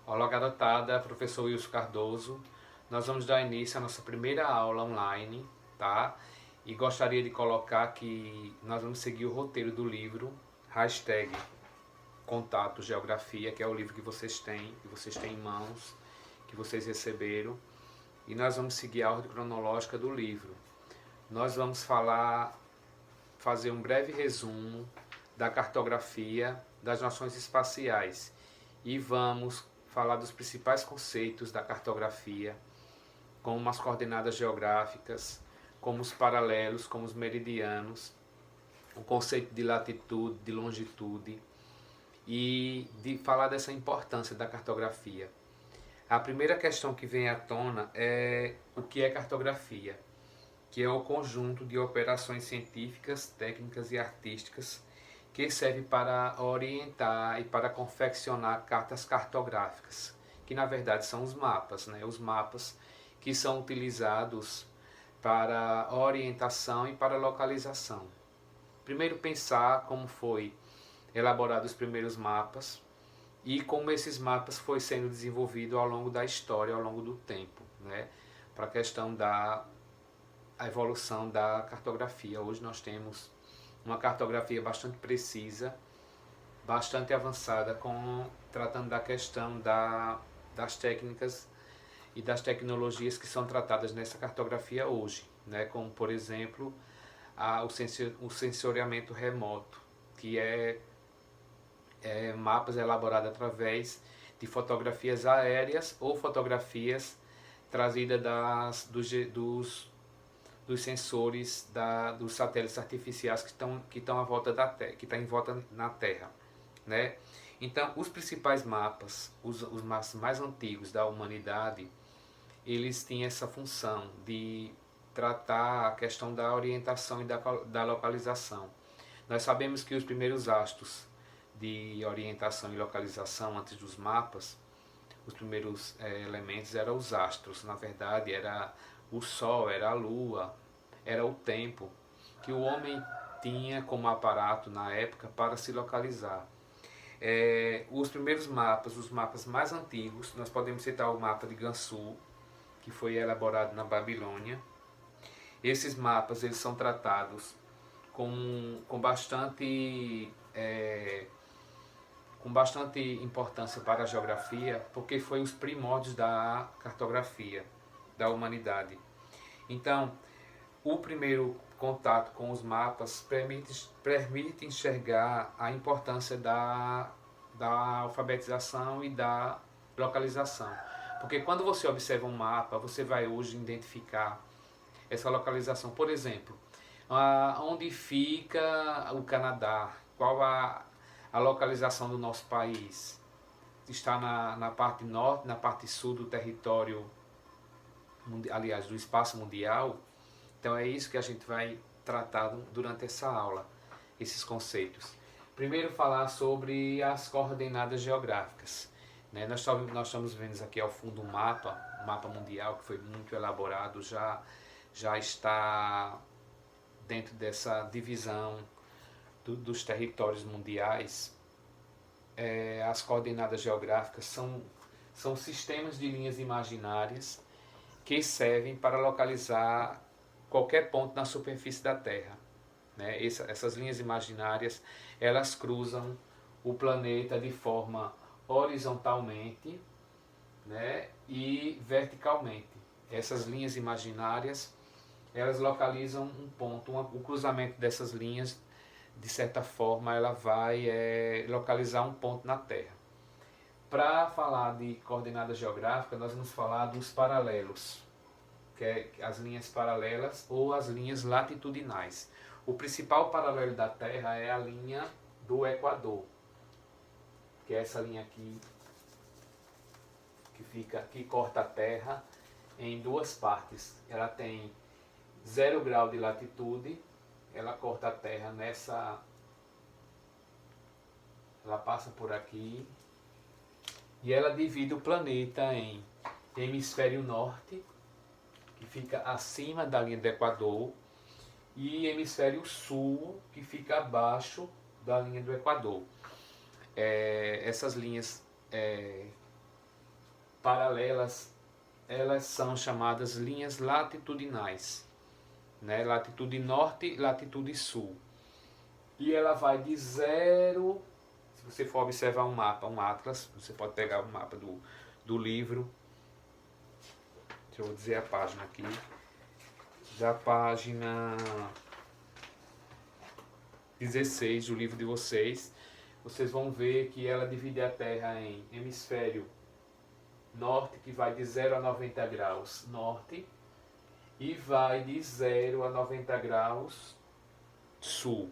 Olá, garotada, professor Wilson Cardoso. Nós vamos dar início à nossa primeira aula online, tá? E gostaria de colocar que nós vamos seguir o roteiro do livro hashtag Contato Geografia, que é o livro que vocês têm em mãos, que vocês receberam. E nós vamos seguir a ordem cronológica do livro. Nós vamos fazer um breve resumo da cartografia das noções espaciais e vamos falar dos principais conceitos da cartografia, como as coordenadas geográficas, como os paralelos, como os meridianos, o conceito de latitude, de longitude e de falar dessa importância da cartografia. A primeira questão que vem à tona é o que é cartografia, que é o conjunto de operações científicas, técnicas e artísticas que serve para orientar e para confeccionar cartas cartográficas, que na verdade são os mapas, né? Os mapas que são utilizados para orientação e para localização. Primeiro pensar como foi elaborados os primeiros mapas e como esses mapas foi sendo desenvolvido ao longo da história, ao longo do tempo, né? Para a questão da evolução da cartografia. Hoje nós temos uma cartografia bastante precisa, bastante avançada, tratando da questão das técnicas e das tecnologias que são tratadas nessa cartografia hoje, né? Como, por exemplo, o sensoriamento remoto, que é mapas elaborados através de fotografias aéreas ou fotografias trazidas dos sensores dos satélites artificiais que estão à volta da Terra, que estão em volta na Terra, né? Então, os principais mapas, os mapas mais antigos da humanidade, eles tinham essa função de tratar a questão da orientação e da localização. Nós sabemos que os primeiros astros de orientação e localização antes dos mapas, os primeiros elementos eram os astros. Na verdade, era o Sol, era a Lua, era o tempo que o homem tinha como aparato na época para se localizar. Os primeiros mapas, os mapas mais antigos, nós podemos citar o mapa de Gansu, que foi elaborado na Babilônia. Esses mapas eles são tratados com bastante importância para a geografia, porque foi os primórdios da cartografia da humanidade. Então, o primeiro contato com os mapas permite enxergar a importância da alfabetização e da localização. Porque quando você observa um mapa, você vai hoje identificar essa localização. Por exemplo, onde fica o Canadá? Qual a localização do nosso país? Está na parte norte, na parte sul do território, aliás, do espaço mundial. Então é isso que a gente vai tratar durante essa aula, esses conceitos. Primeiro falar sobre as coordenadas geográficas, né? Nós estamos vendo aqui ao fundo um mapa mundial que foi muito elaborado, já está dentro dessa divisão dos territórios mundiais. As coordenadas geográficas são sistemas de linhas imaginárias que servem para localizar qualquer ponto na superfície da Terra, né? Essas linhas imaginárias, elas cruzam o planeta de forma horizontalmente, né, e verticalmente. Essas linhas imaginárias, elas localizam um ponto, o cruzamento dessas linhas, de certa forma, ela vai localizar um ponto na Terra. Para falar de coordenadas geográficas, nós vamos falar dos paralelos, que é as linhas paralelas ou as linhas latitudinais. O principal paralelo da Terra é a linha do Equador, que é essa linha aqui, que corta a Terra em duas partes. Ela tem 0 grau de latitude, ela corta a Terra ela passa por aqui, e ela divide o planeta em hemisfério norte, que fica acima da linha do Equador, e hemisfério sul, que fica abaixo da linha do Equador. Essas linhas paralelas, elas são chamadas linhas latitudinais, né? Latitude norte e latitude sul. E ela vai de zero, se você for observar um mapa, um atlas, você pode pegar o mapa do livro, deixa eu dizer a página aqui, da página 16 do livro de vocês, vocês vão ver que ela divide a Terra em hemisfério norte, que vai de 0 a 90 graus norte, e vai de 0 a 90 graus sul.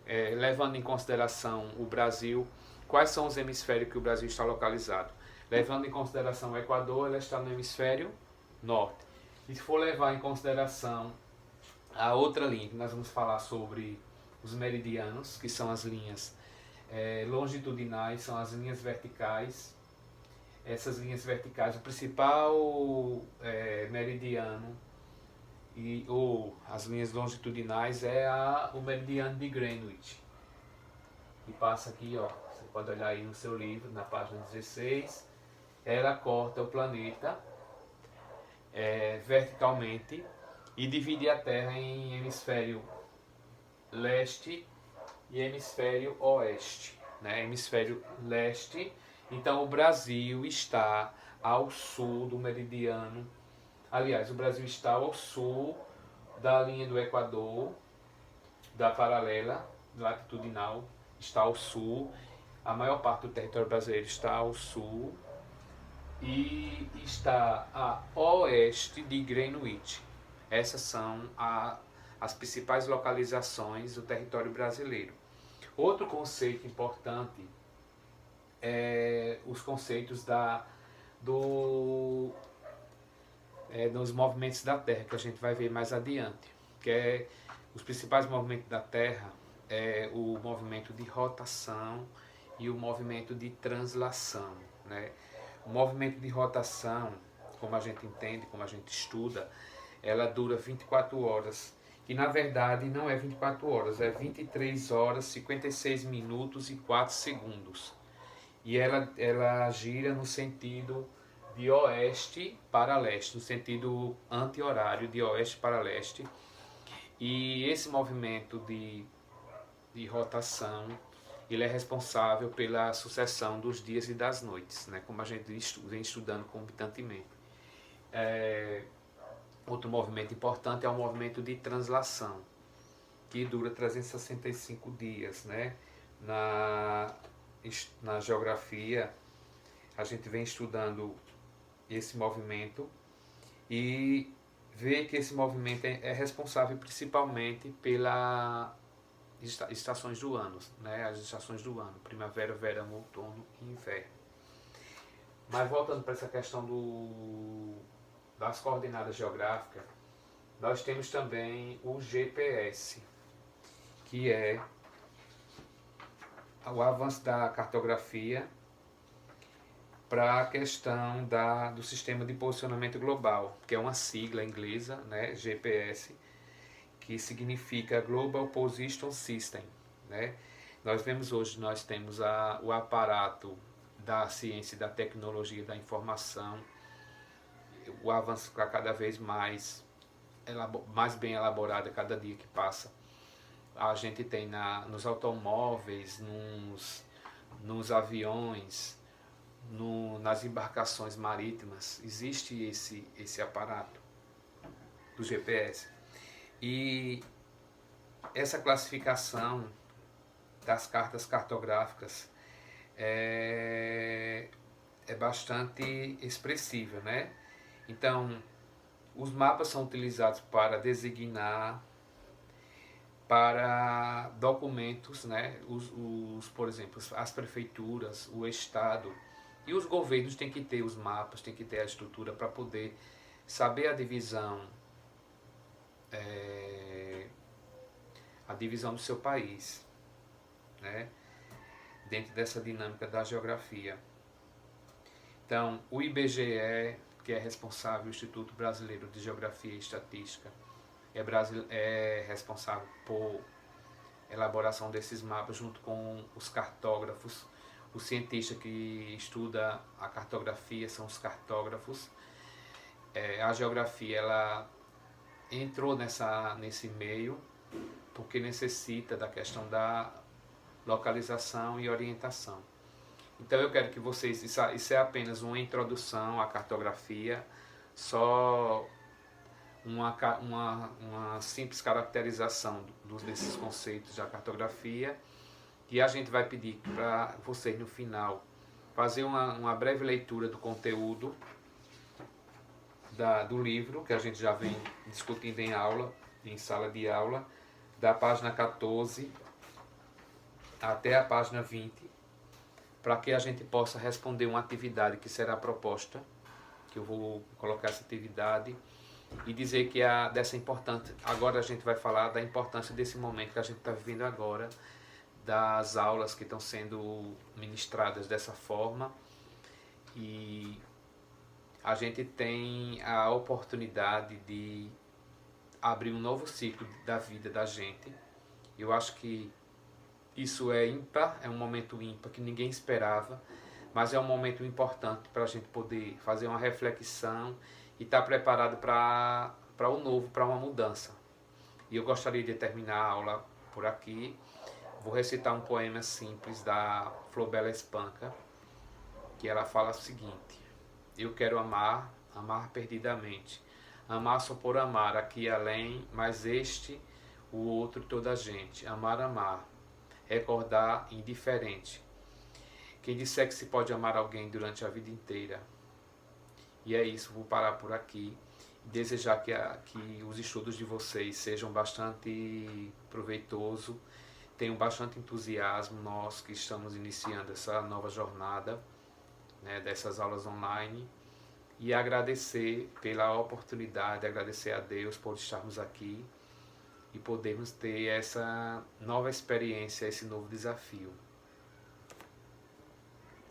Levando em consideração o Brasil, quais são os hemisférios que o Brasil está localizado? Levando em consideração o Equador, ela está no hemisfério norte. E se for levar em consideração a outra linha, que nós vamos falar sobre os meridianos, que são as linhas longitudinais, são as linhas verticais. Essas linhas verticais, o principal meridiano ou as linhas longitudinais é o meridiano de Greenwich, que passa aqui, ó, você pode olhar aí no seu livro, na página 16, ela corta o planeta verticalmente e divide a Terra em hemisfério leste e hemisfério oeste, né? Hemisfério leste, então o Brasil está ao sul do meridiano. Aliás, o Brasil está ao sul da linha do Equador, da paralela latitudinal, está ao sul. A maior parte do território brasileiro está ao sul e está a oeste de Greenwich. Essas são as principais localizações do território brasileiro. Outro conceito importante é os conceitos dos movimentos da Terra, que a gente vai ver mais adiante, que é os principais movimentos da Terra é o movimento de rotação e o movimento de translação, né? O movimento de rotação, como a gente entende, como a gente estuda, ela dura 24 horas, que na verdade não é 24 horas, é 23 horas, 56 minutos e 4 segundos. E ela gira no sentido de oeste para leste, no sentido anti-horário de oeste para leste. E esse movimento de rotação, ele é responsável pela sucessão dos dias e das noites, né? Como a gente vem estudando concomitantemente. Outro movimento importante é o movimento de translação, que dura 365 dias, né? Na geografia, a gente vem estudando esse movimento e vê que esse movimento é responsável principalmente pelas estações do ano, né? As estações do ano, primavera, verão, outono e inverno. Mas voltando para essa questão das coordenadas geográficas, nós temos também o GPS, que é o avanço da cartografia para a questão do sistema de posicionamento global, que é uma sigla inglesa, né, GPS, que significa Global Position System, né? Nós vemos hoje, nós temos o aparato da ciência, da tecnologia, da informação, o avanço está cada vez mais bem elaborado a cada dia que passa. A gente tem nos automóveis, nos aviões, nas embarcações marítimas, existe esse aparato do GPS. E essa classificação das cartas cartográficas é bastante expressiva, né? Então, os mapas são utilizados para designar, para documentos, né? Por exemplo, as prefeituras, o Estado e os governos têm que ter os mapas, têm que ter a estrutura para poder saber a divisão do seu país, né? Dentro dessa dinâmica da geografia. Então, o IBGE, que é responsável, o Instituto Brasileiro de Geografia e Estatística, é responsável por elaboração desses mapas junto com os cartógrafos. O cientista que estuda a cartografia são os cartógrafos. A geografia ela entrou nesse meio porque necessita da questão da localização e orientação. Então eu quero que vocês, isso é apenas uma introdução à cartografia, só uma simples caracterização desses conceitos da cartografia, e a gente vai pedir para vocês no final fazer uma breve leitura do conteúdo do livro, que a gente já vem discutindo em aula, em sala de aula, da página 14 até a página 20, para que a gente possa responder uma atividade que será proposta, que eu vou colocar essa atividade, e dizer que dessa importância, agora a gente vai falar da importância desse momento que a gente está vivendo agora, das aulas que estão sendo ministradas dessa forma, e a gente tem a oportunidade de abrir um novo ciclo da vida da gente. Eu acho que isso é ímpar, é um momento ímpar que ninguém esperava, mas é um momento importante para a gente poder fazer uma reflexão e estar preparado para o novo, para uma mudança. E eu gostaria de terminar a aula por aqui. Vou recitar um poema simples da Flor Bela Espanca, que ela fala o seguinte: eu quero amar, amar perdidamente, amar só por amar, aqui e além, mas este, o outro, toda a gente. Amar, amar, recordar indiferente. Quem disser que se pode amar alguém durante a vida inteira. E é isso, vou parar por aqui. Desejar que os estudos de vocês sejam bastante proveitosos, tenham bastante entusiasmo, nós que estamos iniciando essa nova jornada, né, dessas aulas online, e agradecer pela oportunidade, agradecer a Deus por estarmos aqui e podermos ter essa nova experiência, esse novo desafio.